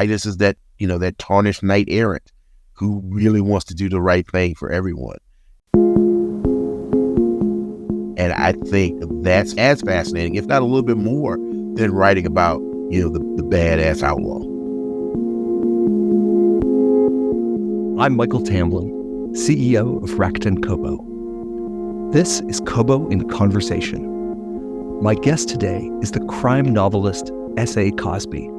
Titus is that, that tarnished knight errant who really wants to do the right thing for everyone. And I think that's as fascinating, if not a little bit more, than writing about, the badass outlaw. I'm Michael Tamblyn, CEO of Rakuten Kobo. This is Kobo in Conversation. My guest today is the crime novelist S.A. Cosby,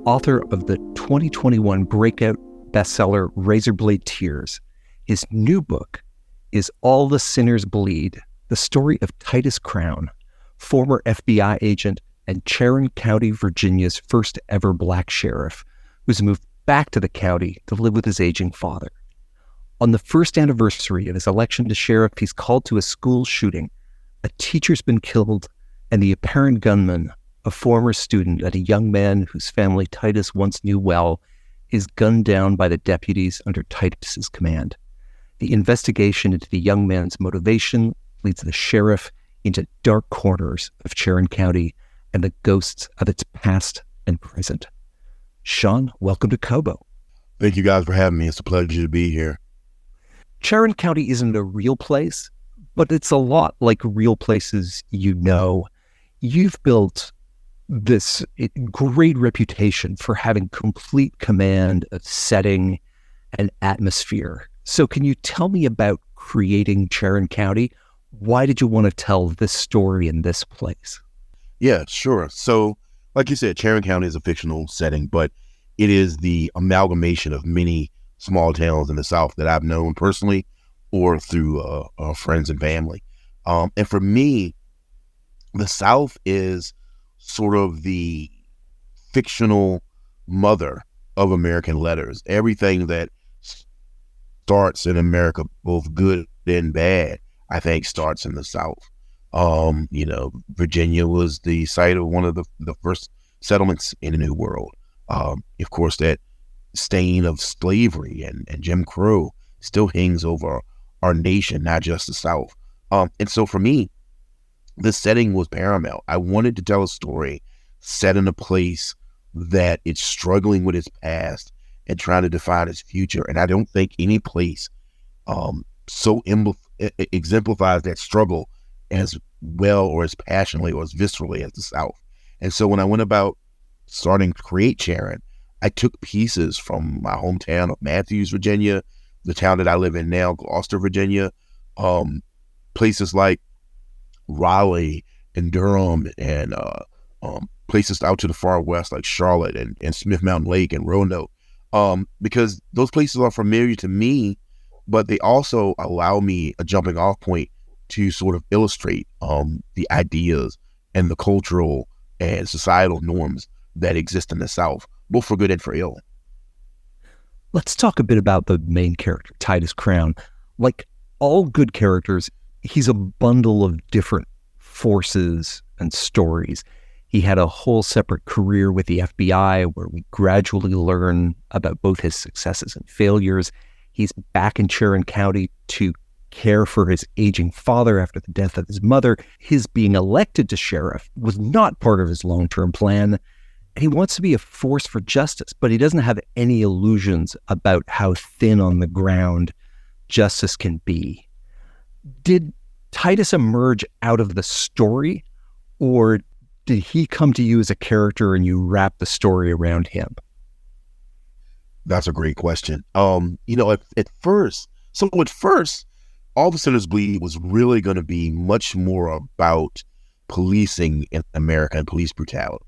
author of the 2021 breakout bestseller Razorblade Tears. His new book is All the Sinners Bleed, the story of Titus Crown, former FBI agent and Charon County, Virginia's first ever black sheriff, who's moved back to the county to live with his aging father. On the first anniversary of his election to sheriff, he's called to a school shooting. A teacher's been killed, and the apparent gunman, a former student and a young man whose family Titus once knew well, is gunned down by the deputies under Titus's command. The investigation into the young man's motivation leads the sheriff into dark corners of Charon County and the ghosts of its past and present. Sean, welcome to Kobo. Thank you guys for having me. It's a pleasure to be here. Charon County isn't a real place, but it's a lot like real places you know. You've built this great reputation for having complete command of setting and atmosphere. So can you tell me about creating Charon County? Why did you want to tell this story in this place? Yeah, sure. So, like you said, Charon County is a fictional setting, but it is the amalgamation of many small towns in the South that I've known personally or through friends and family. And for me, the South is sort of the fictional mother of American letters. Everything that starts in America, both good and bad, I think starts in the South. Virginia was the site of one of the first settlements in the New World. Of course, that stain of slavery and Jim Crow still hangs over our nation, not just the South. And so for me, the setting was paramount. I wanted to tell a story set in a place that it's struggling with its past and trying to define its future. And I don't think any place so exemplifies that struggle as well or as passionately or as viscerally as the South. And so when I went about starting to create Charon, I took pieces from my hometown of Matthews, Virginia, the town that I live in now, Gloucester, Virginia, places like Raleigh and Durham, and places out to the far west like Charlotte and Smith Mountain Lake and Roanoke, because those places are familiar to me, but they also allow me a jumping off point to sort of illustrate the ideas and the cultural and societal norms that exist in the South, both for good and for ill. Let's talk a bit about the main character, Titus Crown. Like all good characters, he's a bundle of different forces and stories. He had a whole separate career with the FBI where we gradually learn about both his successes and failures. He's back in Charon County to care for his aging father after the death of his mother. His being elected to sheriff was not part of his long-term plan. And he wants to be a force for justice, but he doesn't have any illusions about how thin on the ground justice can be. Did Titus emerge out of the story, or did he come to you as a character and you wrap the story around him? That's a great question. At first, All the Sinners Bleed was really going to be much more about policing in America and police brutality.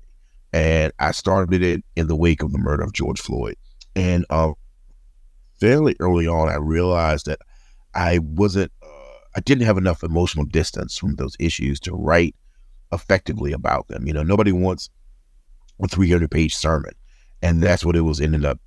And I started it in the wake of the murder of George Floyd. And fairly early on, I realized that I didn't have enough emotional distance from those issues to write effectively about them. Nobody wants a 300-page sermon, and that's what it was ended up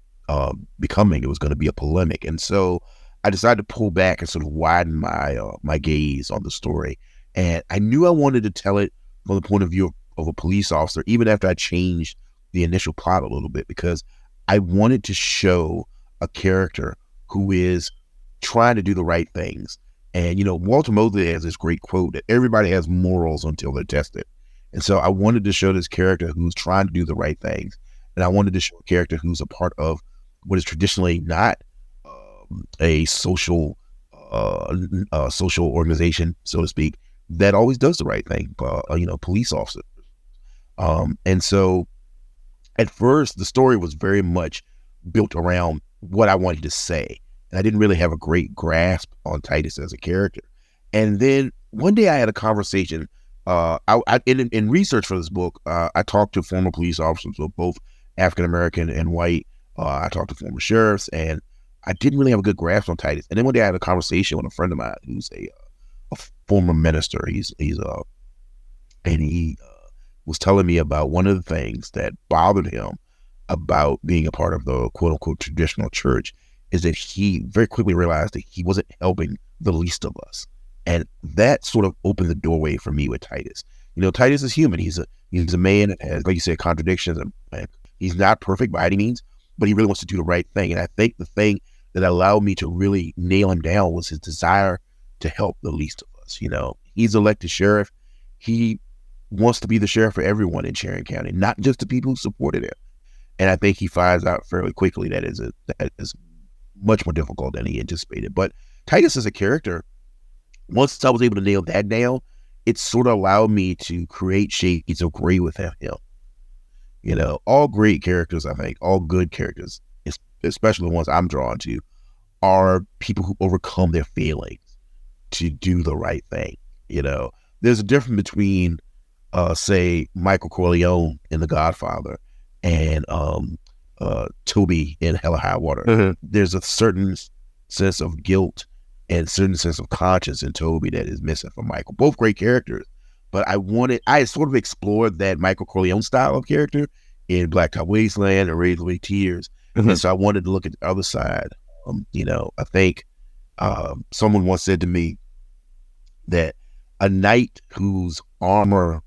becoming. It was going to be a polemic. And so I decided to pull back and sort of widen my gaze on the story. And I knew I wanted to tell it from the point of view of a police officer, even after I changed the initial plot a little bit, because I wanted to show a character who is trying to do the right things. And, Walter Mosley has this great quote that everybody has morals until they're tested. And so I wanted to show this character who's trying to do the right things and I wanted to show a character who's a part of what is traditionally not a social organization, so to speak, that always does the right thing. Police officers. And so at first, the story was very much built around what I wanted to say, and I didn't really have a great grasp on Titus as a character. And then one day I had a conversation. In research for this book, I talked to former police officers, both African American and white. I talked to former sheriffs, and I didn't really have a good grasp on Titus. And then one day I had a conversation with a friend of mine who's a former minister. And he was telling me about one of the things that bothered him about being a part of the quote unquote traditional church is that he very quickly realized that he wasn't helping the least of us. And that sort of opened the doorway for me with Titus. Titus is human. He's a man that has, like you said, contradictions, and he's not perfect by any means, but he really wants to do the right thing. And I think the thing that allowed me to really nail him down was his desire to help the least of us. He's elected sheriff. He wants to be the sheriff for everyone in Charon County, not just the people who supported him. And I think he finds out fairly quickly that is much more difficult than he anticipated. But Titus as a character, once I was able to nail that down, it sort of allowed me to create shades of gray with him. All great characters, I think, all good characters, especially the ones I'm drawn to, are people who overcome their failings to do the right thing. There's a difference between, say, Michael Corleone in The Godfather and Toby in Hell or High Water. Mm-hmm. There's a certain sense of guilt and certain sense of conscience in Toby that is missing from Michael. Both great characters, but I sort of explored that Michael Corleone style of character in Blacktop Wasteland and Razorblade Tears. Mm-hmm. And so I wanted to look at the other side. I think someone once said to me that a knight whose armor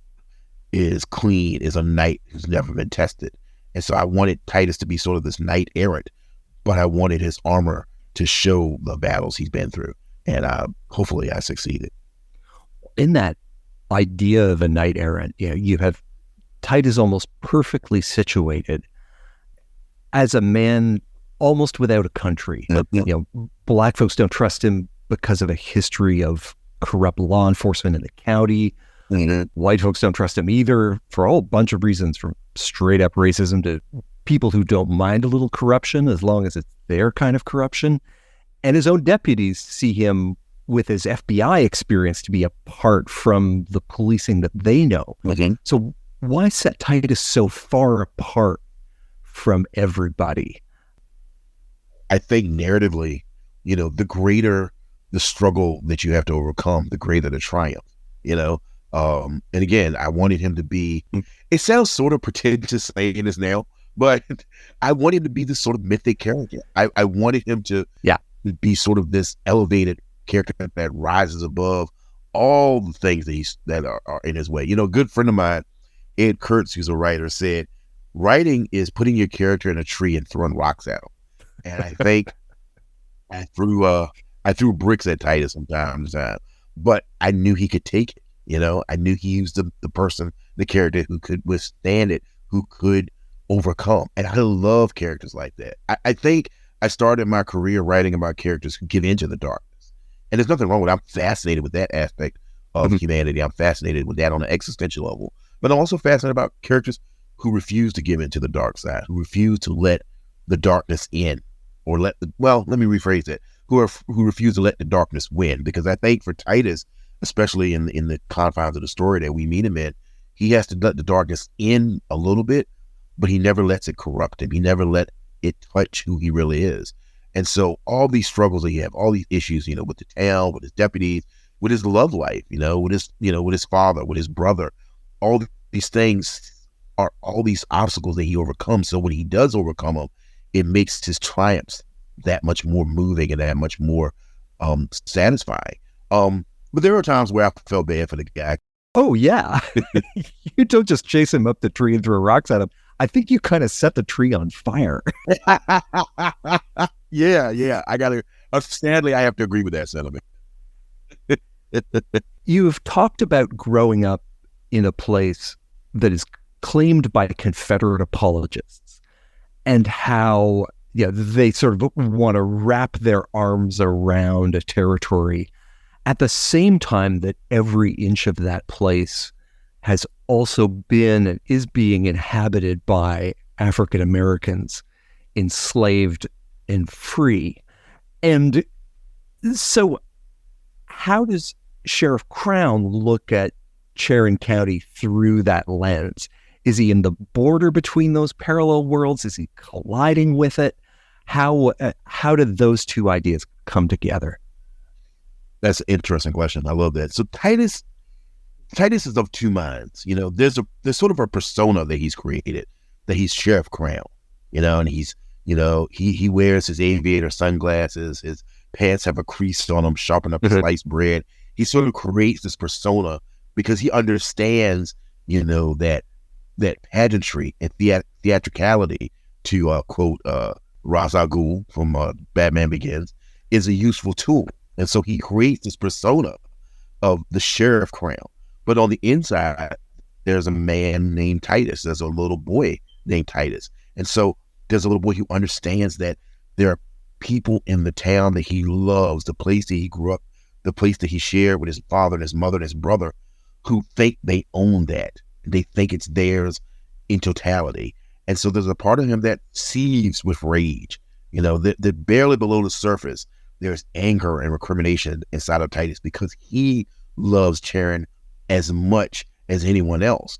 is clean is a knight who's never been tested. And so I wanted Titus to be sort of this knight errant, but I wanted his armor to show the battles he's been through. And hopefully I succeeded. In that idea of a knight errant, you have Titus almost perfectly situated as a man almost without a country. Black folks don't trust him because of a history of corrupt law enforcement in the county. Mm-hmm. White folks don't trust him either for a whole bunch of reasons, from straight up racism to people who don't mind a little corruption as long as it's their kind of corruption. And his own deputies see him with his FBI experience to be apart from the policing that they know. Mm-hmm. So why set Titus so far apart from everybody? I think narratively, the greater the struggle that you have to overcome, the greater the triumph, And again, I wanted him to be, it sounds sort of pretentious saying this now, but I wanted him to be this sort of mythic character. I wanted him to be sort of this elevated character that rises above all the things that are in his way. A good friend of mine, Ed Kurtz, who's a writer, said, writing is putting your character in a tree and throwing rocks at him. And I think I threw bricks at Titus from time to time, but I knew he could take it. I knew he was the character who could withstand it, who could overcome. And I love characters like that. I think I started my career writing about characters who give into the darkness. And there's nothing wrong with it. I'm fascinated with that aspect of humanity. I'm fascinated with that on an existential level. But I'm also fascinated about characters who refuse to give into the dark side, who refuse to let the darkness in, or let me rephrase that, who refuse to let the darkness win. Because I think for Titus, especially in the confines of the story that we meet him in, he has to let the darkness in a little bit, but he never lets it corrupt him. He never let it touch who he really is. And so all these struggles that he have, all these issues, with the town, with his deputies, with his love life, with his father, with his brother, all these things are all these obstacles that he overcomes. So when he does overcome them, it makes his triumphs that much more moving and that much more satisfying. But there are times where I felt bad for the guy. Oh, yeah. You don't just chase him up the tree and throw rocks at him. I think you kind of set the tree on fire. Yeah. Sadly, I have to agree with that sentiment. You've talked about growing up in a place that is claimed by Confederate apologists and how they sort of want to wrap their arms around a territory at the same time that every inch of that place has also been and is being inhabited by African Americans, enslaved and free. And so how does Sheriff Crown look at Charon County through that lens? Is he in the border between those parallel worlds? Is he colliding with it? How did those two ideas come together? That's an interesting question. I love that. So Titus is of two minds. There's sort of a persona that he's created, that he's Sheriff Crown, and he's, he wears his aviator sunglasses, his pants have a crease on them, sharpen up his sliced bread. He sort of creates this persona because he understands, that pageantry and theatricality, to quote Ra's al Ghul from Batman Begins, is a useful tool. And so he creates this persona of the Sheriff Crown. But on the inside, there's a man named Titus. There's a little boy named Titus. And so there's a little boy who understands that there are people in the town that he loves, the place that he grew up, the place that he shared with his father and his mother and his brother, who think they own that. They think it's theirs in totality. And so there's a part of him that seethes with rage. That barely below the surface, there's anger and recrimination inside of Titus because he loves Charon as much as anyone else.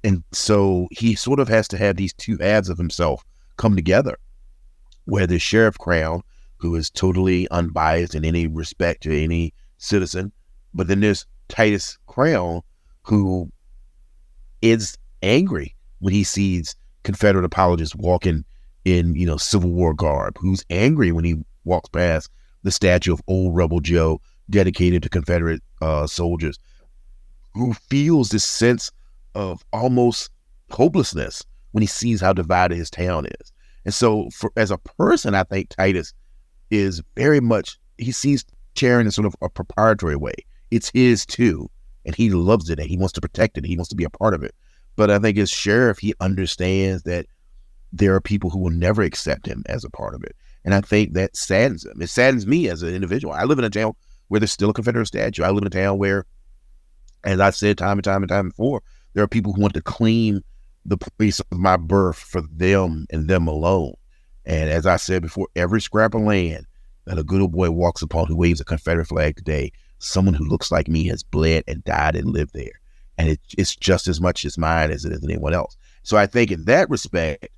And so he sort of has to have these two halves of himself come together, where there's Sheriff Crown, who is totally unbiased in any respect to any citizen, but then there's Titus Crown, who is angry when he sees Confederate apologists walking in, Civil War garb, who's angry when he walks past the statue of old Rebel Joe dedicated to Confederate soldiers, who feels this sense of almost hopelessness when he sees how divided his town is. And so as a person, I think Titus is very much, he sees Charon in sort of a proprietary way. It's his too, and he loves it and he wants to protect it. He wants to be a part of it. But I think as sheriff, he understands that there are people who will never accept him as a part of it. And I think that saddens him. It saddens me as an individual. I live in a town where there's still a Confederate statue. I live in a town where, as I said time and time before, there are people who want to claim the place of my birth for them and them alone. And as I said before, every scrap of land that a good old boy walks upon who waves a Confederate flag today, someone who looks like me has bled and died and lived there. And it's just as much as mine as it is anyone else. So I think in that respect,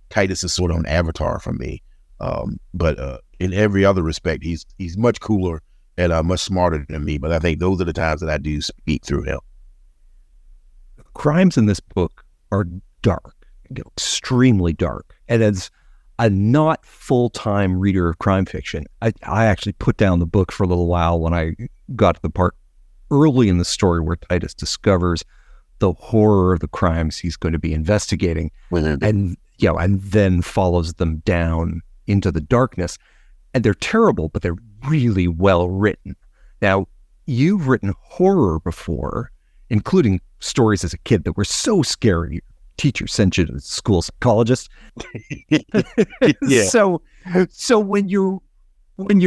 Titus is sort of an avatar for me. But in every other respect, he's much cooler and much smarter than me. But I think those are the times that I do speak through him. Crimes in this book are dark, extremely dark. And as a not full-time reader of crime fiction, I actually put down the book for a little while when I got to the part early in the story where Titus discovers the horror of the crimes he's going to be investigating, and then follows them down into the darkness. And they're terrible, but they're really well written. Now, you've written horror before, including stories as a kid that were so scary, your teacher sent you to the school psychologist. Yeah. So when you're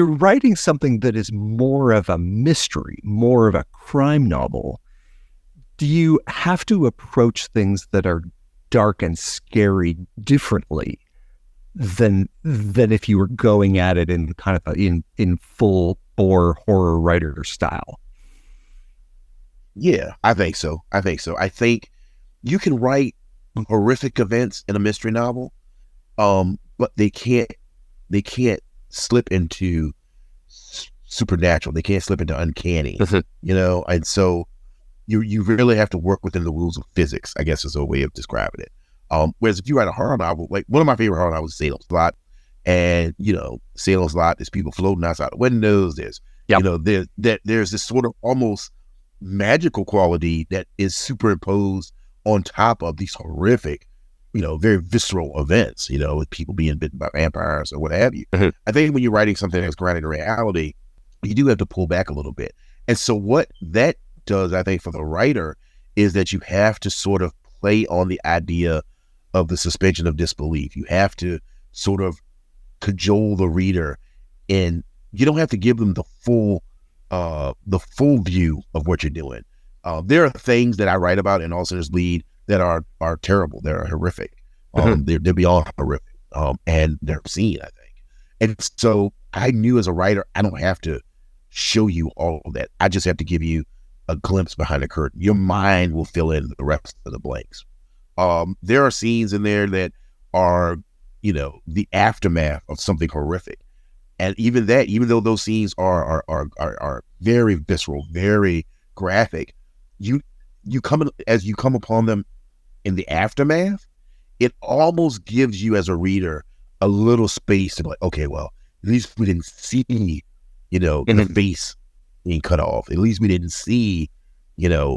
writing something that is more of a mystery, more of a crime novel, do you have to approach things that are dark and scary differently than if you were going at it in kind of in full bore horror writer style? Yeah, I think so. I think you can write horrific events in a mystery novel, but they can't slip into supernatural. They can't slip into uncanny, and so you really have to work within the rules of physics, I guess is a way of describing it. Whereas if you write a horror novel, like one of my favorite horror novels is Salem's Lot, and Salem's Lot, there's people floating outside the windows. There's there's this sort of almost magical quality that is superimposed on top of these horrific, very visceral events, with people being bitten by vampires or what have you. I think when you're writing something that's grounded in reality, you do have to pull back a little bit. And so what that does, I think, for the writer is that you have to sort of play on the idea of the suspension of disbelief. You have to sort of cajole the reader, and you don't have to give them the full view of what you're doing. There are things that I write about in All Sinners Bleed that are terrible. They're horrific. They're beyond horrific, and they're obscene, I think. And so I knew as a writer, I don't have to show you all of that. I just have to give you a glimpse behind the curtain. Your mind will fill in the rest of the blanks. There are scenes in there that are, the aftermath of something horrific. And even though those scenes are very visceral, very graphic, as you come upon them in the aftermath, it almost gives you as a reader a little space to be like, okay, well, at least we didn't see, the face being cut off. At least we didn't see,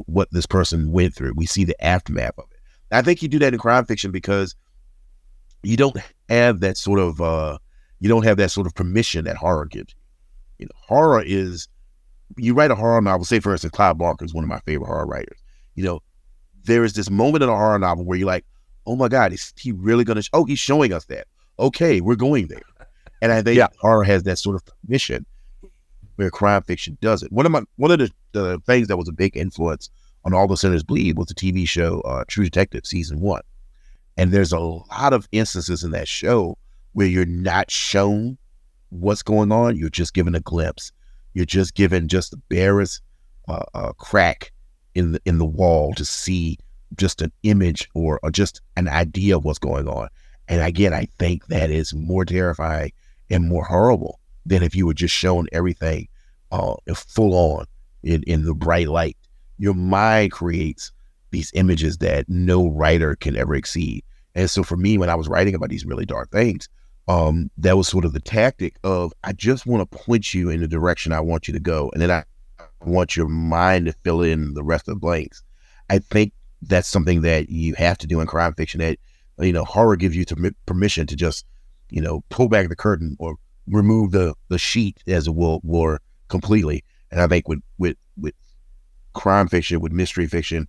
what this person went through. We see the aftermath of it. I think you do that in crime fiction because you don't have that sort of permission that horror gives you. Horror is, you write a horror novel, say for instance, Clive Barker is one of my favorite horror writers. There is this moment in a horror novel where you're like, oh my God, is he really going to, he's showing us that. Okay, we're going there. And I think horror has that sort of permission where crime fiction doesn't. One of the things that was a big influence on All the Sinners Bleed was the TV show True Detective season 1. And there's a lot of instances in that show where you're not shown what's going on. You're just given a glimpse. You're just given just the barest crack in the wall to see just an image or just an idea of what's going on. And again, I think that is more terrifying and more horrible than if you were just shown everything full on in the bright light. Your mind creates these images that no writer can ever exceed. And so for me, when I was writing about these really dark things, that was sort of the tactic of, I just want to point you in the direction I want you to go. And then I want your mind to fill in the rest of the blanks. I think that's something that you have to do in crime fiction that, horror gives you permission to just, pull back the curtain or remove the sheet, as it were, completely. And I think with crime fiction, with mystery fiction,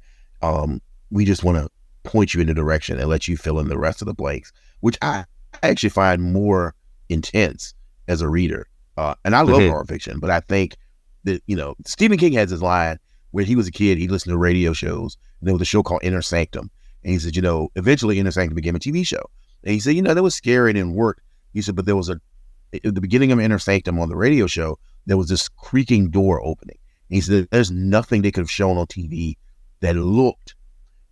we just want to point you in a direction and let you fill in the rest of the blanks, which I actually find more intense as a reader. And I love horror fiction, but I think that, Stephen King has his line where he was a kid, he listened to radio shows, and there was a show called Inner Sanctum. And he said, eventually Inner Sanctum became a TV show. And he said, that was scary and didn't work. He said, but there was at the beginning of Inner Sanctum on the radio show, there was this creaking door opening. And he said, there's nothing they could have shown on TV that looked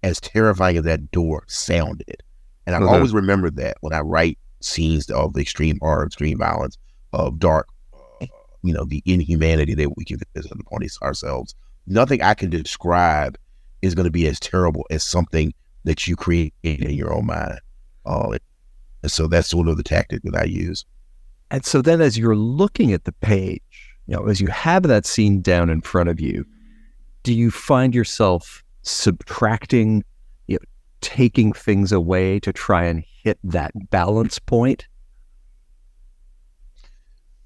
as terrifying as that door sounded. And I've always remembered that when I write scenes of the extreme horror, extreme violence, of dark, the inhumanity that we can visit upon ourselves. Nothing I can describe is going to be as terrible as something that you create in your own mind. And so that's sort of the tactic that I use. And so then as you're looking at the page, as you have that scene down in front of you, do you find yourself subtracting, taking things away to try and hit that balance point?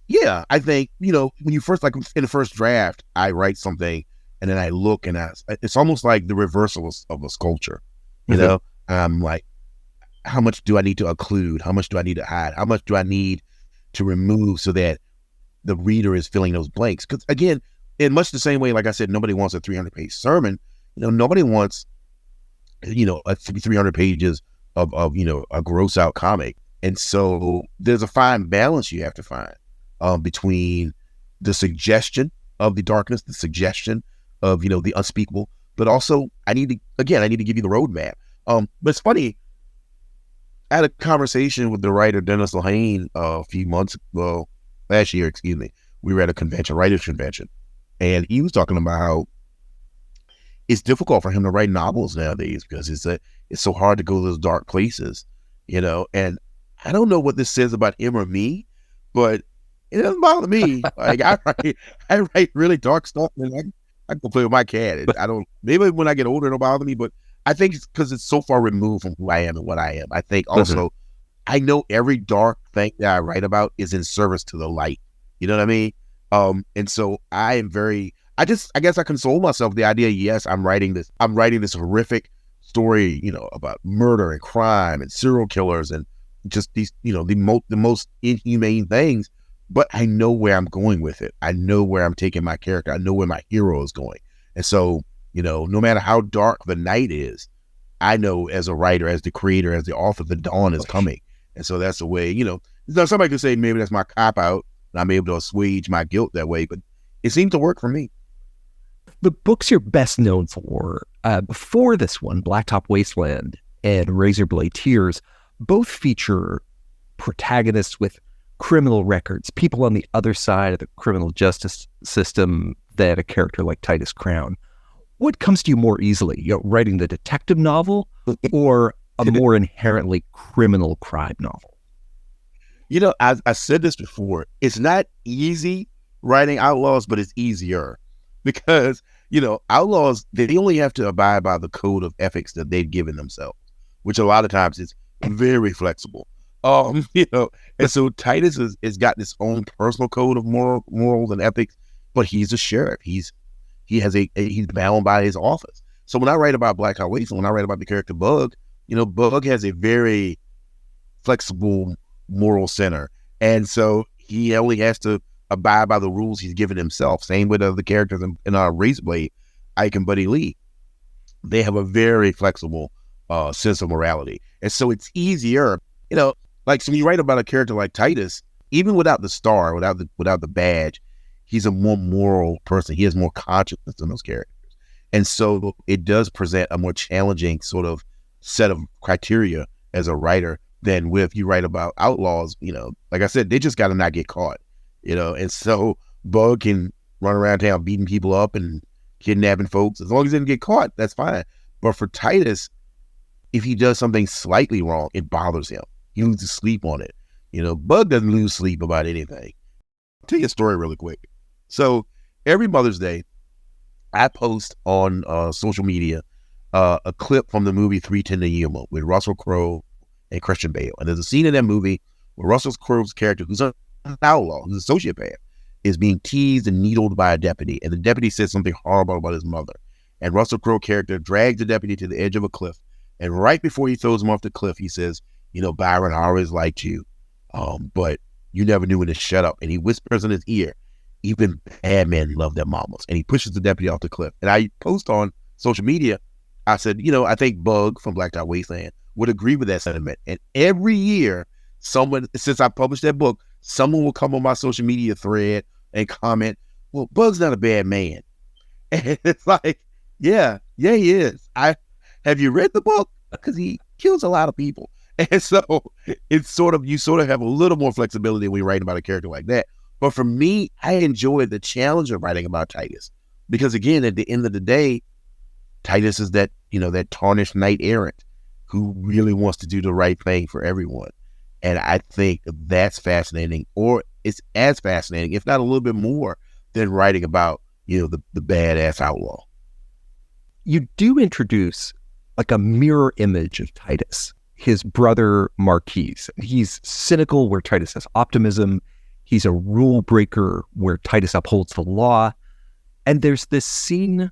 Yeah, I think, when you first, like in the first draft, I write something and then I look and it's almost like the reversal of a sculpture. I'm like, how much do I need to occlude? How much do I need to hide? How much do I need to remove so that the reader is filling those blanks? Because again, in much the same way, like I said, nobody wants a 300-page sermon. Nobody wants, 300 pages of a gross out comic. And so there's a fine balance you have to find between the suggestion of the darkness, the suggestion of, the unspeakable, but also I need to give you the roadmap. But it's funny, I had a conversation with the writer Dennis Lehane last year, we were at a convention, writers convention, and he was talking about how it's difficult for him to write novels nowadays because it's so hard to go to those dark places, and I don't know what this says about him or me, but it doesn't bother me. Like I write really dark stuff, and I can play with my cat. And maybe when I get older it'll bother me, but I think it's because it's so far removed from who I am and what I am. I think also, I know every dark thing that I write about is in service to the light. You know what I mean? And so I guess I console myself with the idea, yes, I'm writing this horrific story, about murder and crime and serial killers and just these, the most inhumane things, but I know where I'm going with it. I know where I'm taking my character. I know where my hero is going. And so, no matter how dark the night is, I know as a writer, as the creator, as the author, the dawn is coming. And so that's the way, somebody could say maybe that's my cop out and I'm able to assuage my guilt that way, but it seemed to work for me. The books you're best known for, before this one, Blacktop Wasteland and Razorblade Tears, both feature protagonists with criminal records, people on the other side of the criminal justice system than a character like Titus Crown. What comes to you more easily, writing the detective novel or a more inherently criminal crime novel? I said this before, it's not easy writing outlaws, but it's easier because, outlaws, they only have to abide by the code of ethics that they've given themselves, which a lot of times is very flexible. And so Titus has got this own personal code of morals and ethics, but he's a sheriff. He's bound by his office. So when I write about Blacktop Wasteland, when I write about the character Bug, Bug has a very flexible moral center. And so he only has to abide by the rules he's given himself. Same with other characters in our Razorblade, Ike and Buddy Lee. They have a very flexible sense of morality. And so it's easier, like so when you write about a character like Titus, even without the star, without the badge, he's a more moral person. He has more consciousness than those characters. And so it does present a more challenging sort of set of criteria as a writer than if you write about outlaws, like I said, they just got to not get caught, and so Bug can run around town beating people up and kidnapping folks. As long as he didn't get caught, that's fine. But for Titus, if he does something slightly wrong, it bothers him. He loses sleep on it. Bug doesn't lose sleep about anything. I'll tell you a story really quick. So every Mother's Day, I post on social media a clip from the movie 3:10 to Yuma with Russell Crowe and Christian Bale. And there's a scene in that movie where Russell Crowe's character, who's an outlaw, who's a sociopath, is being teased and needled by a deputy. And the deputy says something horrible about his mother. And Russell Crowe character drags the deputy to the edge of a cliff. And right before he throws him off the cliff, he says, Byron, I always liked you, but you never knew when to shut up. And he whispers in his ear, even bad men love their mamas. And he pushes the deputy off the cliff. And I post on social media, I said, I think Bug from Blacktop Wasteland would agree with that sentiment. And every year, since I published that book, someone will come on my social media thread and comment, well, Bug's not a bad man. And it's like, yeah, he is. Have you read the book? Because he kills a lot of people. And so it's you sort of have a little more flexibility when you're writing about a character like that. But for me, I enjoy the challenge of writing about Titus. Because again, at the end of the day, Titus is that tarnished knight errant who really wants to do the right thing for everyone. And I think that's fascinating, or it's as fascinating, if not a little bit more, than writing about, the badass outlaw. You do introduce like a mirror image of Titus, his brother Marquise. He's cynical where Titus has optimism. He's a rule breaker where Titus upholds the law. And there's this scene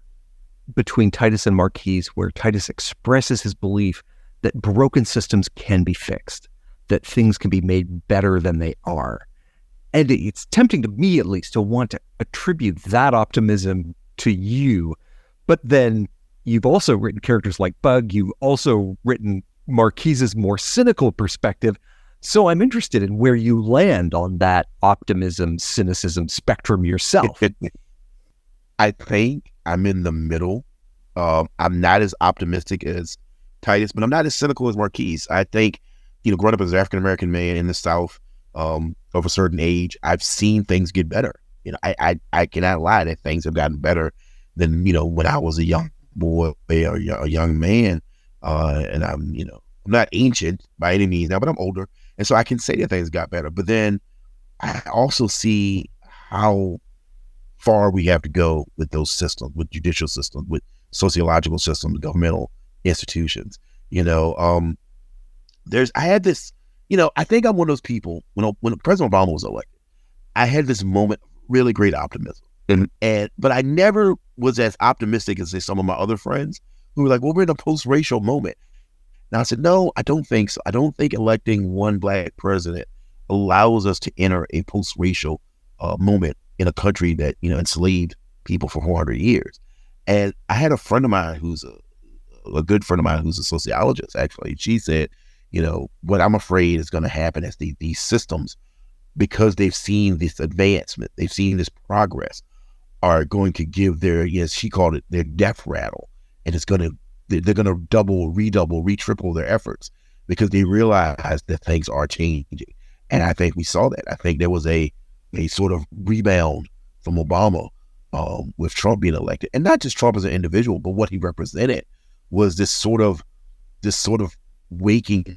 between Titus and Marquise where Titus expresses his belief that broken systems can be fixed, that things can be made better than they are. And it's tempting to me, at least, to want to attribute that optimism to you. But then you've also written characters like Bug. You've also written Marquise's more cynical perspective. So I'm interested in where you land on that optimism, cynicism spectrum yourself. I think I'm in the middle. I'm not as optimistic as Titus, but I'm not as cynical as Marquise. I think, growing up as an African-American man in the South of a certain age, I've seen things get better. I cannot lie that things have gotten better than, when I was a young boy or a young man. And I'm not ancient by any means now, but I'm older. And so I can say that things got better. But then I also see how far we have to go with those systems, with judicial systems, with sociological systems, governmental institutions. I had this, I think I'm one of those people when President Obama was elected, I had this moment of really great optimism. But I never was as optimistic as say some of my other friends who were like, well, we're in a post-racial moment. And I said, no, I don't think so. I don't think electing one black president allows us to enter a post-racial moment in a country that, enslaved people for 400 years. And I had a friend of mine who's a good friend of mine who's a sociologist, actually. She said, what I'm afraid is going to happen is these systems, because they've seen this advancement, they've seen this progress, are going to give their, she called it their death rattle. And they're going to double, re-triple their efforts because they realize that things are changing. And I think we saw that. I think there was a sort of rebound from Obama with Trump being elected. And not just Trump as an individual, but what he represented was this sort of waking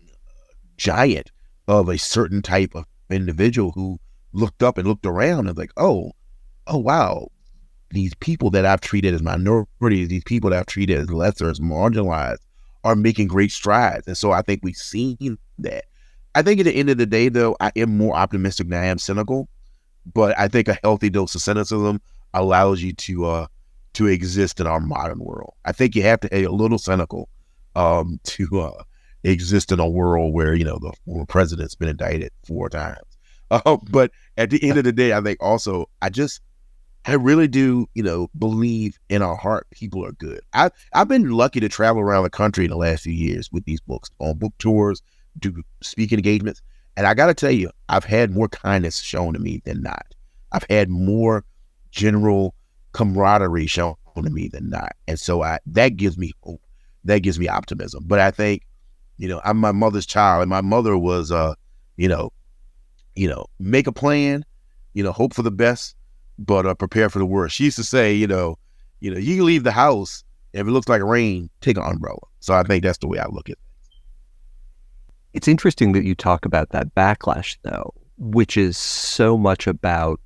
giant of a certain type of individual who looked up and looked around and was like, oh wow, these people that I've treated as minorities, these people that I've treated as lesser, as marginalized, are making great strides. And so I think we've seen that. I think at the end of the day, though, I am more optimistic than I am cynical. But I think a healthy dose of cynicism allows you to exist in our modern world. I think you have to be a little cynical to exist in a world where, the former president's been indicted 4 times. But at the end of the day, I think also I really do, believe in our heart people are good. I've been lucky to travel around the country in the last few years with these books, on book tours, do speaking engagements. And I got to tell you, I've had more kindness shown to me than not. I've had more general camaraderie shown to me than not. And so that gives me hope. That gives me optimism. But I think, I'm my mother's child, and my mother was, make a plan, hope for the best, but prepare for the worst. She used to say, you can leave the house, if it looks like rain, take an umbrella. So I think that's the way I look at it. It's interesting that you talk about that backlash, though, which is so much about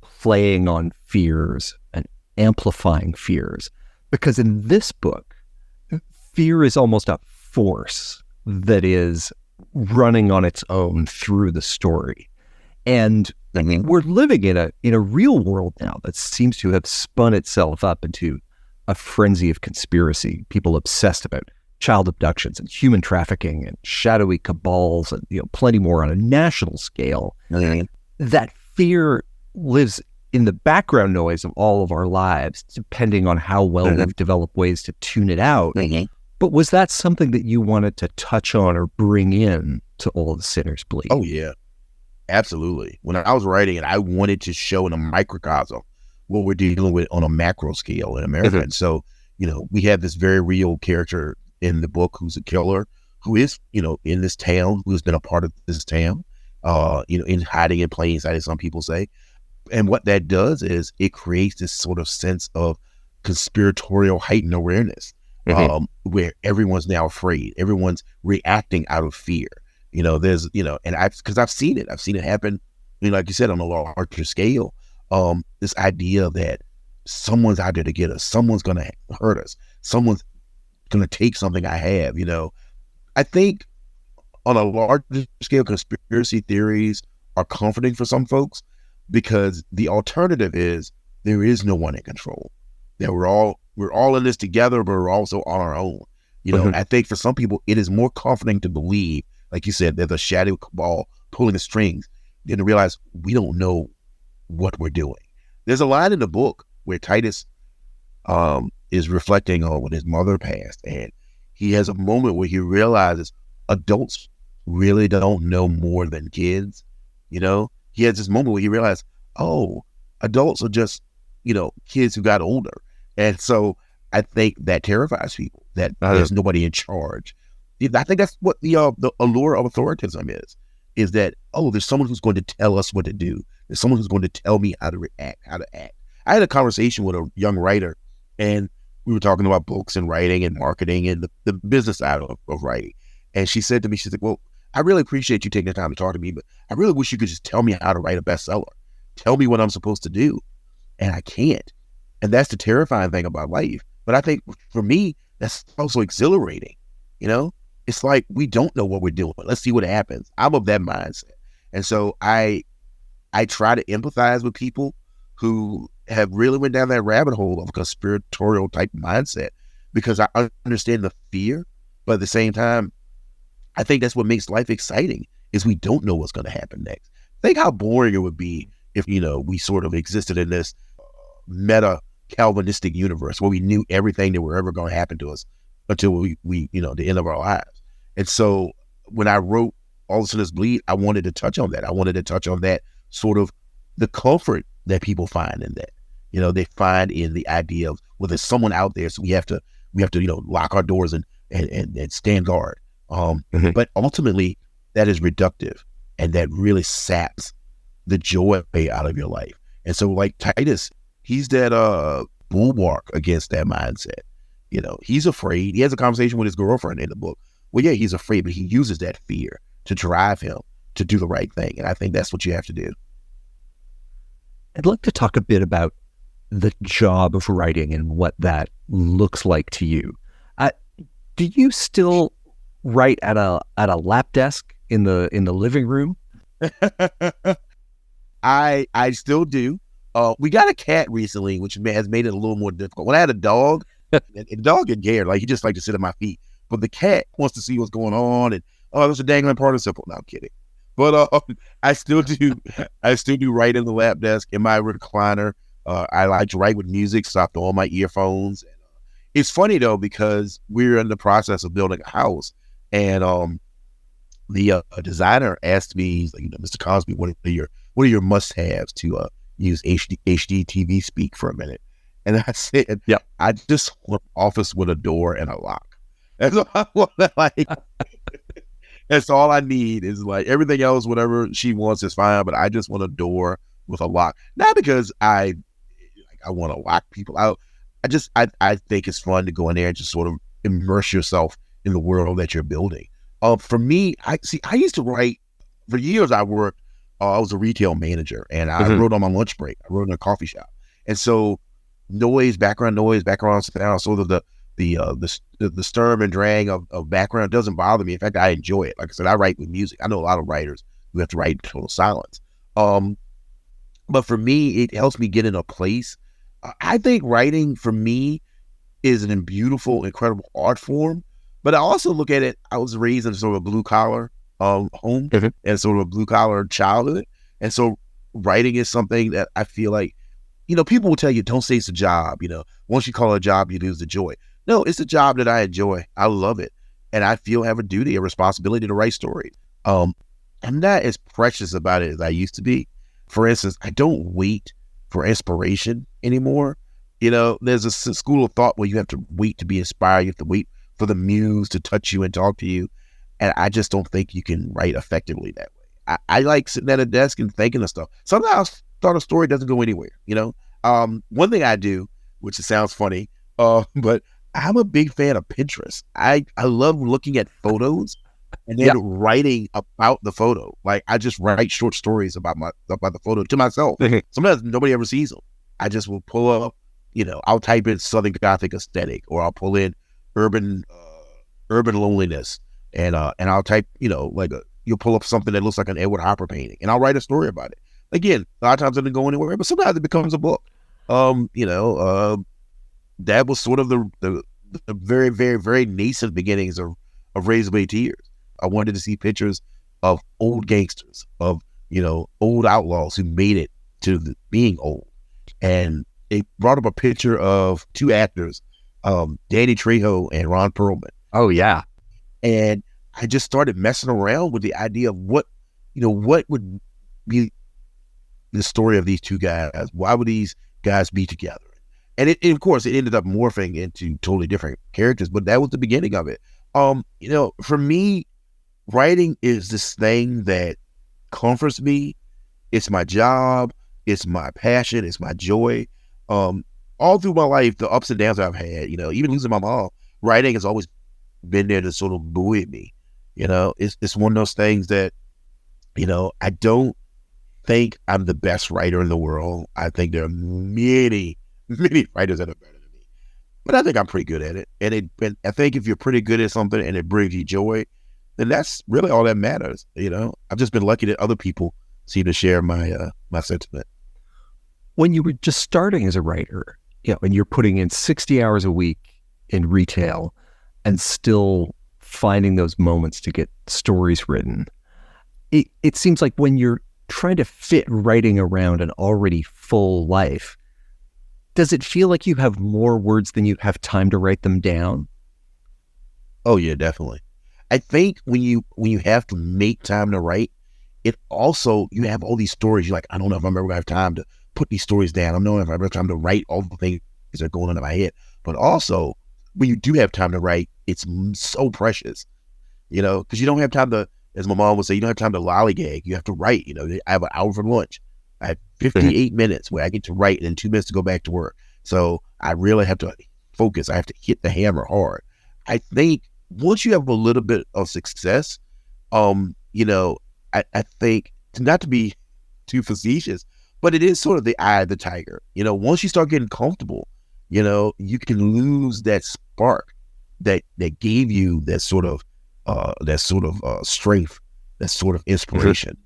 playing on fears and amplifying fears. Because in this book, fear is almost a force that is running on its own through the story. And we're living in a real world now that seems to have spun itself up into a frenzy of conspiracy. People obsessed about child abductions and human trafficking and shadowy cabals and plenty more on a national scale. That fear lives in the background noise of all of our lives, depending on how well we've developed ways to tune it out. But was that something that you wanted to touch on or bring in to All the Sinners Bleed? Oh, yeah. Absolutely. When I was writing it, I wanted to show in a microcosm what we're dealing with on a macro scale in America. And so, we have this very real character in the book who's a killer, who is, in this town, who's been a part of this town, in hiding in plain sight, as some people say. And what that does is it creates this sort of sense of conspiratorial heightened awareness, where everyone's now afraid. Everyone's reacting out of fear. There's, and because I've seen it happen, like you said, on a larger scale, this idea that someone's out there to get us, someone's going to hurt us, someone's going to take something I have, I think on a larger scale, conspiracy theories are comforting for some folks because the alternative is there is no one in control. That we're all in this together, but we're also on our own. I think for some people, it is more comforting to believe, like you said, there's a shadow cabal pulling the strings, than to realize we don't know what we're doing. There's a line in the book where Titus is reflecting on when his mother passed, and he has a moment where he realizes adults really don't know more than kids. He has this moment where he realized, adults are just, kids who got older. And so I think that terrifies people, that there's nobody in charge. I think that's what the allure of authoritism is that, there's someone who's going to tell us what to do. There's someone who's going to tell me how to react, how to act. I had a conversation with a young writer, and we were talking about books and writing and marketing and the business side of writing. And she said to me, she's like, well, I really appreciate you taking the time to talk to me, but I really wish you could just tell me how to write a bestseller. Tell me what I'm supposed to do. And I can't. And that's the terrifying thing about life. But I think for me, that's also exhilarating. It's like, we don't know what we're doing. Let's see what happens. I'm of that mindset. And so I try to empathize with people who have really went down that rabbit hole of a conspiratorial type mindset, because I understand the fear, but at the same time, I think that's what makes life exciting is we don't know what's going to happen next. Think how boring it would be if, we sort of existed in this meta Calvinistic universe where we knew everything that were ever going to happen to us until we the end of our lives. And so when I wrote All the Sinners Bleed, I wanted to touch on that. I wanted to touch on that sort of the comfort that people find in that. They find in the idea of, well, there's someone out there, so we have to lock our doors and stand guard. But ultimately, that is reductive, and that really saps the joy out of your life. And so, like Titus, he's that bulwark against that mindset. He's afraid. He has a conversation with his girlfriend in the book. Well, yeah, he's afraid, but he uses that fear to drive him to do the right thing. And I think that's what you have to do. I'd like to talk a bit about the job of writing and what that looks like to you. Do you still write at a lap desk in the living room? I still do. We got a cat recently, which has made it a little more difficult. When I had a dog, and the dog get scared, like he just like to sit at my feet. But the cat wants to see what's going on, and there's a dangling participle. No, I'm kidding. But I still do write in the lap desk in my recliner. I like to write with music, so I throw on my earphones. It's funny though, because we're in the process of building a house, and the designer asked me, he's like, Mr. Cosby, what are your must-haves to use HD TV speak for a minute? And I said, yeah, I just want an office with a door and a lock. That's all I want. Like, that's all I need is like everything else, whatever she wants is fine, but I just want a door with a lock. Not because I want to lock people out. I think it's fun to go in there and just sort of immerse yourself in the world that you're building. For me, I used to write for years. I was a retail manager, and I wrote on my lunch break. I wrote in a coffee shop, and so background sound, sort of the sturm and drang of background doesn't bother me. In fact, I enjoy it. Like I said, I write with music. I know a lot of writers who have to write in total silence. But for me, it helps me get in a place. I think writing for me is an beautiful, incredible art form. But I also look at it, I was raised in sort of a blue collar home and sort of a blue collar childhood. And so writing is something that I feel like, people will tell you, don't say it's a job. Once you call it a job, you lose the joy. No, it's a job that I enjoy. I love it. And I feel I have a responsibility to write stories. I'm not as precious about it as I used to be. For instance, I don't wait for inspiration anymore. There's a school of thought where you have to wait to be inspired. You have to wait for the muse to touch you and talk to you. And I just don't think you can write effectively that way. I like sitting at a desk and thinking of stuff. Sometimes I thought a story doesn't go anywhere, One thing I do, which sounds funny, but I'm a big fan of Pinterest. I love looking at photos and then writing about the photo. Like I just write short stories about the photo to myself. Sometimes nobody ever sees them. I just will pull up, I'll type in Southern Gothic aesthetic, or I'll pull in urban loneliness, and I'll type, you'll pull up something that looks like an Edward Hopper painting, and I'll write a story about it. Again, a lot of times it doesn't go anywhere, but sometimes it becomes a book. That was sort of the very, very, very nascent beginnings of Razorblade Tears. I wanted to see pictures of old gangsters, of old outlaws who made it to being old, and it brought up a picture of two actors, Danny Trejo and Ron Perlman. Oh yeah, and I just started messing around with the idea of what would be the story of these two guys. Why would these guys be together? And of course, it ended up morphing into totally different characters, but that was the beginning of it. For me, writing is this thing that comforts me. It's my job. It's my passion. It's my joy. All through my life, the ups and downs I've had, even losing my mom, writing has always been there to sort of buoy me. It's one of those things that, I don't think I'm the best writer in the world. I think there are many writers that are better than me, but I think I'm pretty good at it. And I think if you're pretty good at something and it brings you joy, then that's really all that matters. I've just been lucky that other people seem to share my sentiment. When you were just starting as a writer, and you're putting in 60 hours a week in retail and still finding those moments to get stories written. It seems like when you're trying to fit writing around an already full life, does it feel like you have more words than you have time to write them down? Oh yeah, definitely. I think when you have to make time to write, it also, you have all these stories. You're like, I don't know if I'm ever gonna have time to put these stories down. I don't know if I ever have time to write all the things that are going on in my head. But also, when you do have time to write, it's so precious, because you don't have time to, as my mom would say, you don't have time to lollygag. You have to write. I have an hour for lunch. I have 58 minutes where I get to write and then 2 minutes to go back to work. So I really have to focus. I have to hit the hammer hard. I think once you have a little bit of success, I think, not to be too facetious, but it is sort of the eye of the tiger. Once you start getting comfortable, you can lose that spark that gave you that sort of strength, that sort of inspiration.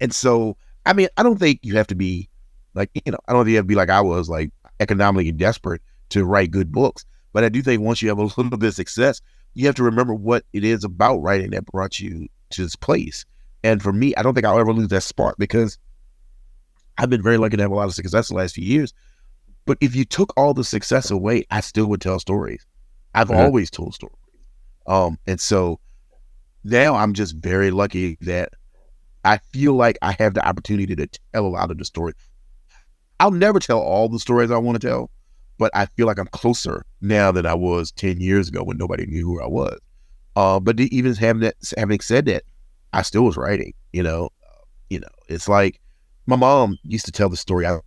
And so, I mean, I don't think you have to be like, I don't think you have to be like I was, like economically desperate to write good books. But I do think once you have a little bit of success, you have to remember what it is about writing that brought you to this place. And for me, I don't think I'll ever lose that spark, because I've been very lucky to have a lot of success the last few years. But if you took all the success away, I still would tell stories. I've always told stories. And so now I'm just very lucky that I feel like I have the opportunity to tell a lot of the stories. I'll never tell all the stories I want to tell, but I feel like I'm closer now than I was 10 years ago when nobody knew who I was. But even having said that, I still was writing. It's like my mom used to tell the story. I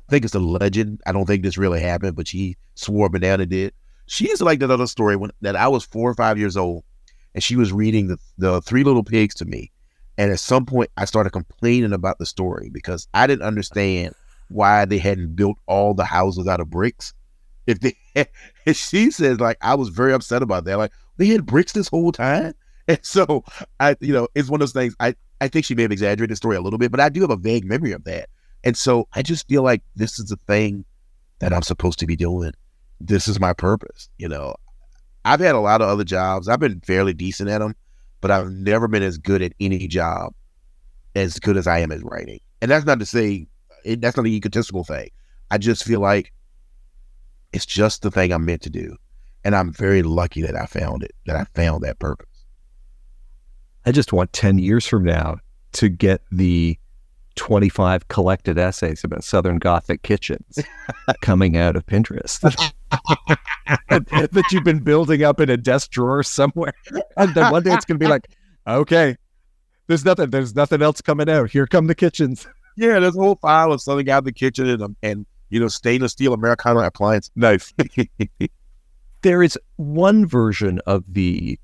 think it's a legend. I don't think this really happened, but she swore up and down it did. She used to like that other story that I was 4 or 5 years old, and she was reading the Three Little Pigs to me. And at some point, I started complaining about the story because I didn't understand why they hadn't built all the houses out of bricks. If they, and she says, like, I was very upset about that. Like, they had bricks this whole time. And so it's one of those things. I think she may have exaggerated the story a little bit, but I do have a vague memory of that. And so I just feel like this is the thing that I'm supposed to be doing. This is my purpose. I've had a lot of other jobs. I've been fairly decent at them, but I've never been as good at any job as good as I am at writing. And that's not to say, that's not an egotistical thing. I just feel like it's just the thing I'm meant to do. And I'm very lucky that I found it, that I found that purpose. I just want 10 years from now to get the 25 collected essays about Southern Gothic kitchens coming out of Pinterest that you've been building up in a desk drawer somewhere. And then one day it's going to be like, okay, there's nothing else coming out. Here come the kitchens. Yeah, there's a whole file of Southern Gothic kitchen and stainless steel Americana appliance. Nice. There is one version of the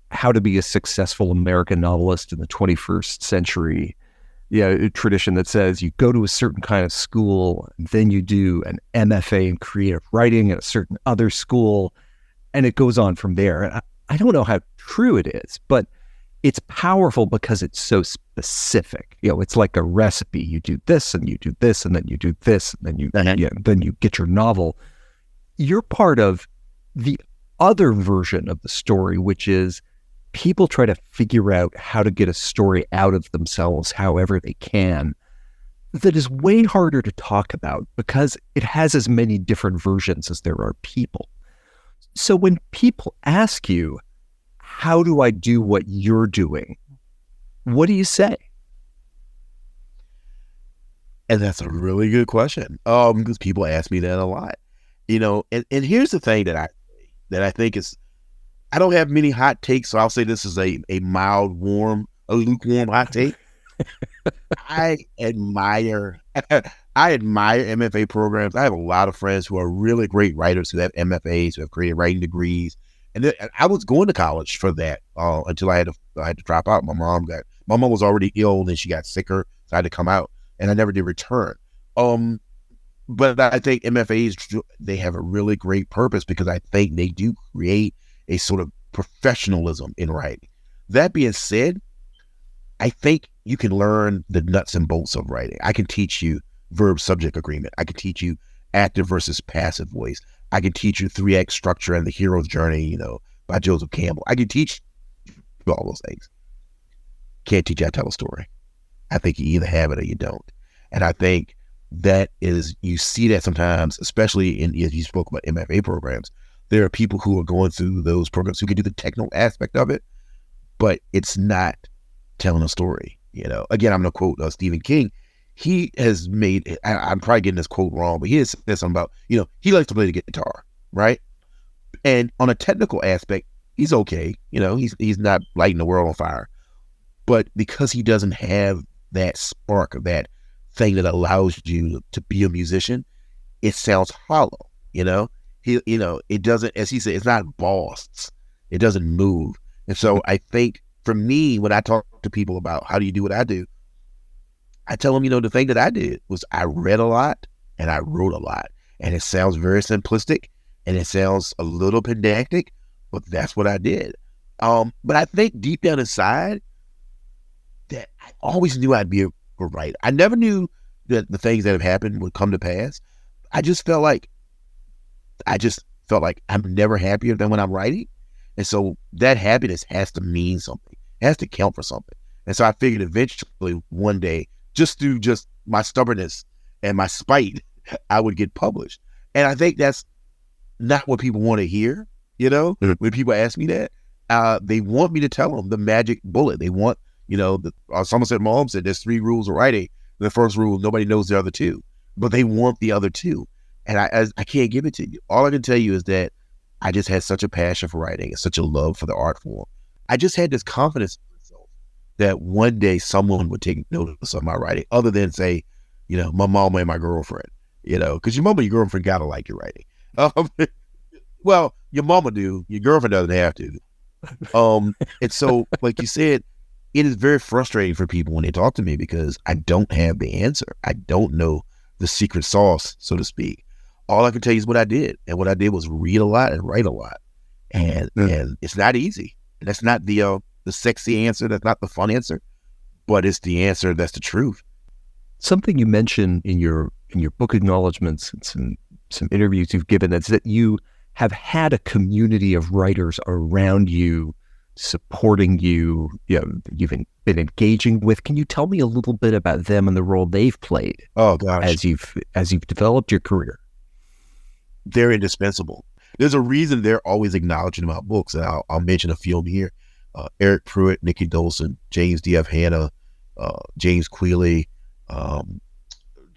how to be a successful American novelist in the 21st century tradition that says you go to a certain kind of school, then you do an MFA in creative writing at a certain other school, and it goes on from there. And I don't know how true it is, but it's powerful because it's so specific. It's like a recipe. You do this, and you do this, and then you do this, and then then you get your novel. You're part of the other version of the story, which is people try to figure out how to get a story out of themselves however they can. That is way harder to talk about because it has as many different versions as there are people. So when people ask you, how do I do what you're doing? What do you say? And that's a really good question. Because people ask me that a lot. And here's the thing that I think is, I don't have many hot takes, so I'll say this is a mild, lukewarm hot take. I admire MFA programs. I have a lot of friends who are really great writers who have MFAs, who have creative writing degrees. And I was going to college for that until I had to drop out. My mom was already ill, and she got sicker, so I had to come out, and I never did return. But I think MFAs, they have a really great purpose because I think they do create a sort of professionalism in writing. That being said, I think you can learn the nuts and bolts of writing. I can teach you verb-subject agreement. I can teach you active versus passive voice. I can teach you 3-act structure and the hero's journey, by Joseph Campbell. I can teach you all those things. Can't teach you how to tell a story. I think you either have it or you don't. And I think that is, you see that sometimes, especially as you spoke about MFA programs, there are people who are going through those programs who can do the technical aspect of it, but it's not telling a story. Again, I'm going to quote Stephen King. He has made, I'm probably getting this quote wrong, but he has said something about, he likes to play the guitar, right? And on a technical aspect, he's okay. He's not lighting the world on fire. But because he doesn't have that spark of that thing that allows you to be a musician, it sounds hollow, it doesn't, as he said, it's not boss. It doesn't move. And so I think for me, when I talk to people about how do you do what I do, I tell them, the thing that I did was I read a lot and I wrote a lot, and it sounds very simplistic and it sounds a little pedantic, but that's what I did. But I think deep down inside that I always knew I'd be a writer. I never knew that the things that have happened would come to pass. I just felt like I'm never happier than when I'm writing. And so that happiness has to mean something. It has to count for something. And so I figured eventually one day, just through just my stubbornness and my spite, I would get published. And I think that's not what people want to hear, when people ask me that. They want me to tell them the magic bullet. They want, Somerset Maugham said there's 3 rules of writing. The first rule, nobody knows the other 2, but they want the other 2. And I can't give it to you. All I can tell you is that I just had such a passion for writing and such a love for the art form. I just had this confidence in myself that one day someone would take notice of my writing, other than say, my mama and my girlfriend, because your mama and your girlfriend gotta like your writing. Well, your mama do, your girlfriend doesn't have to. And so, like you said, it is very frustrating for people when they talk to me because I don't have the answer. I don't know the secret sauce, so to speak. All I can tell you is what I did. And what I did was read a lot and write a lot. And it's not easy. And that's not the sexy answer. That's not the fun answer. But it's the answer that's the truth. Something you mentioned in your book acknowledgments and some interviews you've given is that you have had a community of writers around you, supporting you, you've been engaging with. Can you tell me a little bit about them and the role they've played? Oh gosh, as you've developed your career? They're indispensable. There's a reason they're always acknowledging my books, and I'll mention a few of them here. Eric Pruitt, Nikki Dolson, James D.F. Hanna, James Quealy,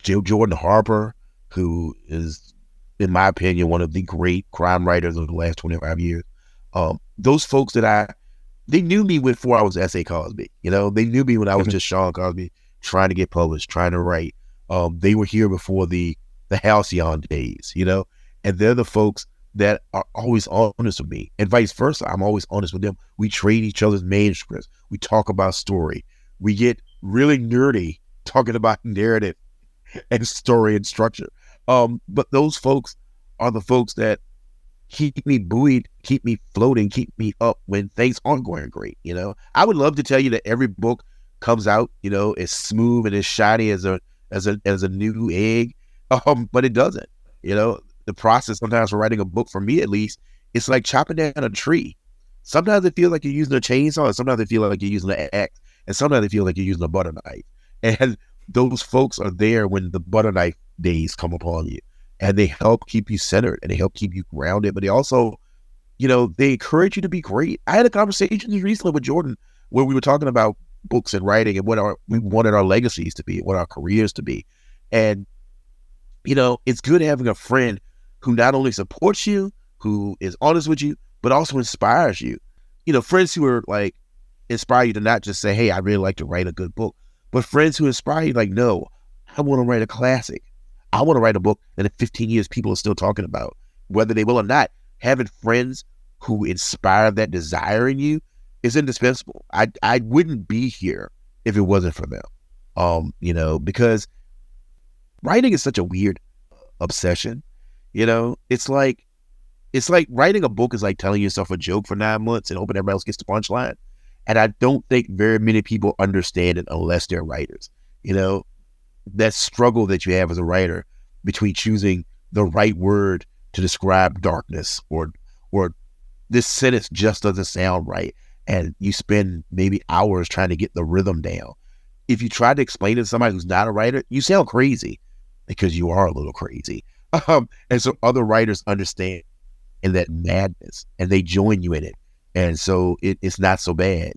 Jordan Harper, who is, in my opinion, one of the great crime writers of the last 25 years. Those folks they knew me before I was S.A. Cosby. They knew me when I was just Sean Cosby, trying to get published, trying to write. They were here before the Halcyon days, and they're the folks that are always honest with me, and vice versa. I'm always honest with them. We trade each other's manuscripts. We talk about story. We get really nerdy talking about narrative and story and structure. But those folks are the folks that keep me buoyed, keep me floating, keep me up when things aren't going great. I would love to tell you that every book comes out, as smooth and as shiny as a new egg. But it doesn't. The process sometimes for writing a book, for me at least, it's like chopping down a tree. Sometimes it feels like you're using a chainsaw, and sometimes it feels like you're using an axe, and sometimes it feels like you're using a butter knife. And those folks are there when the butter knife days come upon you, and they help keep you centered and they help keep you grounded. But they also, they encourage you to be great. I had a conversation recently with Jordan where we were talking about books and writing and what we wanted our legacies to be, what our careers to be. And, it's good having a friend who not only supports you, who is honest with you, but also inspires you. Friends who are like, inspire you to not just say, hey, I really like to write a good book, but friends who inspire you like, no, I want to write a classic. I want to write a book that in 15 years people are still talking about, whether they will or not. Having friends who inspire that desire in you is indispensable. I wouldn't be here if it wasn't for them. Because writing is such a weird obsession. It's like writing a book is like telling yourself a joke for 9 months and hoping everybody else gets the punchline. And I don't think very many people understand it unless they're writers. That struggle that you have as a writer between choosing the right word to describe darkness, or this sentence just doesn't sound right, and you spend maybe hours trying to get the rhythm down. If you try to explain it to somebody who's not a writer, you sound crazy, because you are a little crazy. And so other writers understand in that madness, and they join you in it. And so it's not so bad,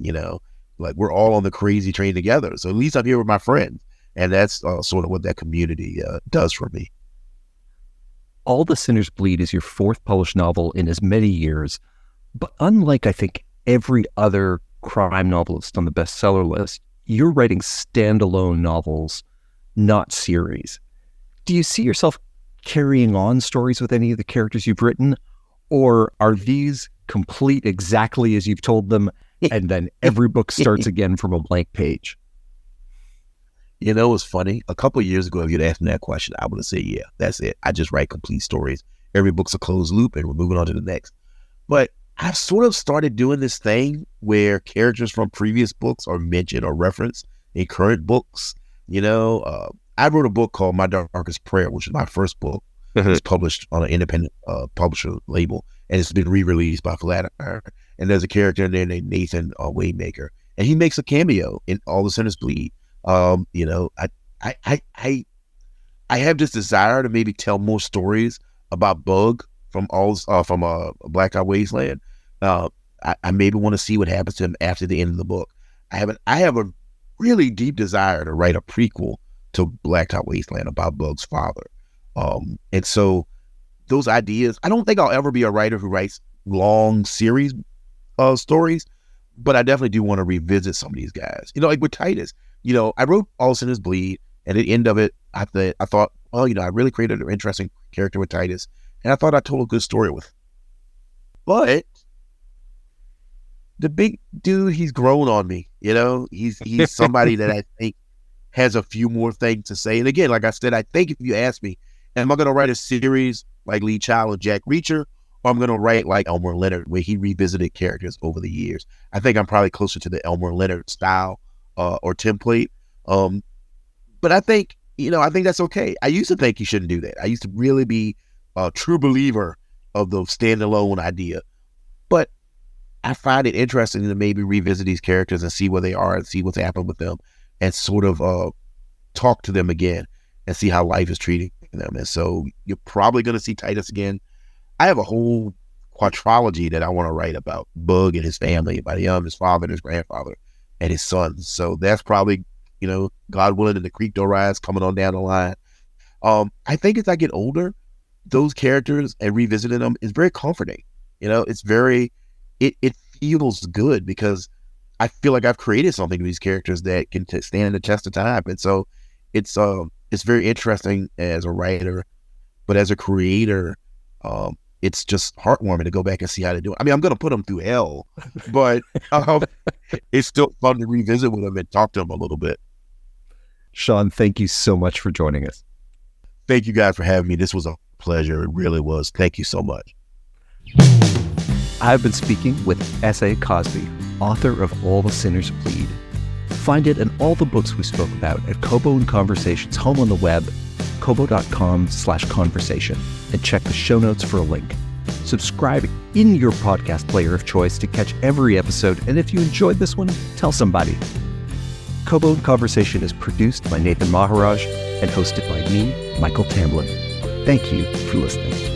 like we're all on the crazy train together. So at least I'm here with my friends. And that's sort of what that community does for me. All the Sinners Bleed is your fourth published novel in as many years. But unlike, I think, every other crime novelist on the bestseller list, you're writing standalone novels, not series. Do you see yourself carrying on stories with any of the characters you've written? Or are these complete exactly as you've told them, and then every book starts again from a blank page? It's funny. A couple of years ago, if you'd asked me that question, I would have said, yeah, that's it. I just write complete stories. Every book's a closed loop, and we're moving on to the next. But I've sort of started doing this thing where characters from previous books are mentioned or referenced in current books. I wrote a book called My Darkest Prayer, which is my first book. It's published on an independent publisher label, and it's been re-released by Flatiron. And there's a character in there named Nathan Waymaker, and he makes a cameo in All the Sinners Bleed. I have this desire to maybe tell more stories about Bug from Blackout Wasteland. I maybe want to see what happens to him after the end of the book. I have a really deep desire to write a prequel to Blackout Wasteland about Bug's father. And so those ideas, I don't think I'll ever be a writer who writes long series stories, but I definitely do want to revisit some of these guys. Like with Titus, I wrote All Sinners Bleed, and at the end of it, I thought, well, I really created an interesting character with Titus, and I thought I told a good story with him. But the big dude, he's grown on me. He's somebody that I think has a few more things to say. And again, like I said, I think if you ask me, am I going to write a series like Lee Child and Jack Reacher, or I'm going to write like Elmer Leonard, where he revisited characters over the years? I think I'm probably closer to the Elmer Leonard style or template. But I think that's okay. I used to think you shouldn't do that. I used to really be a true believer of the standalone idea. But I find it interesting to maybe revisit these characters and see where they are and see what's happened with them, and sort of talk to them again and see how life is treating them. And so you're probably going to see Titus again. I have a whole quadrilogy that I want to write about Bug and his family, about him, his father, and his grandfather, and his sons. So that's probably, God willing, in the creek door rise coming on down the line. I think as I get older, those characters and revisiting them is very comforting. It's very, it feels good, because I feel like I've created something with these characters that can stand the test of time. And so it's very interesting as a writer, but as a creator, it's just heartwarming to go back and see how they do it. I mean, I'm going to put them through hell, but it's still fun to revisit with them and talk to them a little bit. Sean, thank you so much for joining us. Thank you guys for having me. This was a pleasure. It really was. Thank you so much. I've been speaking with S.A. Cosby, author of All the Sinners Bleed. Find it and all the books we spoke about at Kobo and Conversation's home on the web, kobo.com/conversation, and check the show notes for a link. Subscribe in your podcast player of choice to catch every episode, and if you enjoyed this one, tell somebody. Kobo and Conversation is produced by Nathan Maharaj and hosted by me, Michael Tamblyn. Thank you for listening.